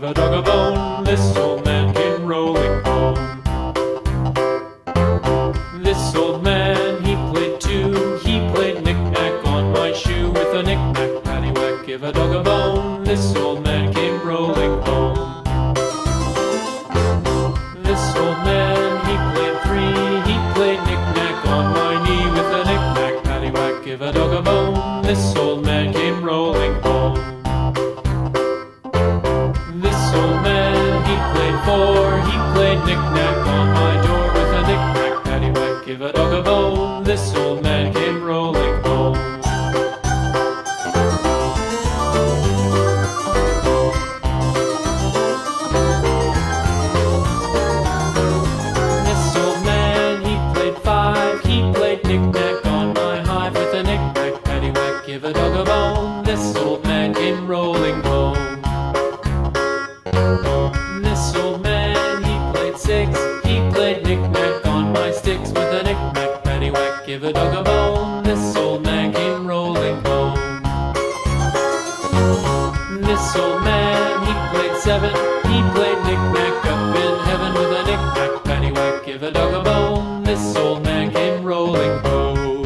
a dog a bone. This old man came rolling home. This old man, he played too. He played knick-knack on my shoe. With a knick-knack, paddywhack, give a dog a bone. This old man came rolling home. This old man, he played three. He played knick-knack on my knee. With a knick-knack, paddywhack, give a dog a bone. This old man came rolling home. This old man, he played four. He played knick-knack on my door. With a knick-knack, paddywhack, give a dog a bone. This old man came rolling home. This old man, he played five. He played knick-knack on my hive. With a knick-knack, paddywhack, give a dog a bone. This old man came rolling home. This old man, he played six. He played knick-knack on my sticks. With a knick-knack, paddywhack, give a dog a bone. This old man came rolling home. This old man, he played seven. He played knick-knack up in heaven. With a knick-knack, paddywhack, give a dog a bone. This old man came rolling home.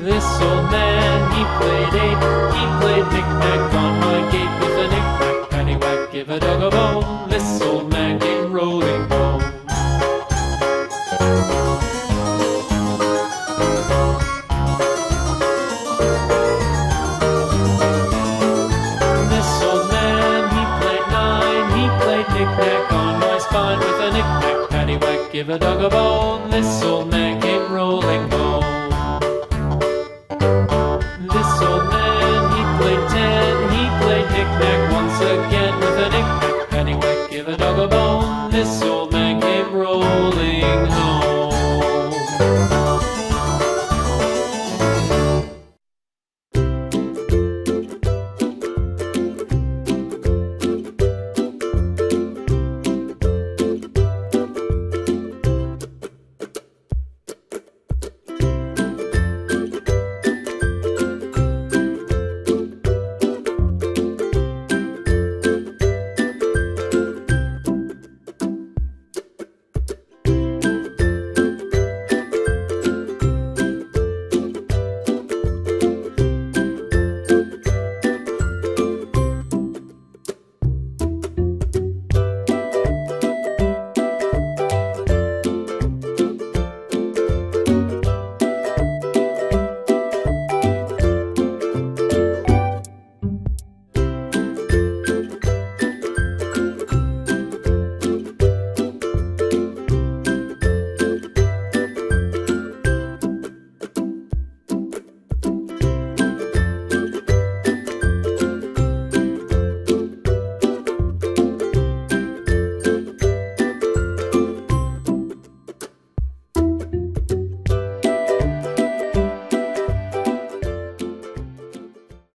This old man, he played eight. He played knick-knack on my gate. With a knick-knack, paddywhack, give a dog a bone. This old man came rolling home. This old man, he played nine. He played knick-knack on my spine. With a knick-knack, paddywhack, give a dog a bone. This old man came rolling home. This old man, he played ten. He played knick-knack once again.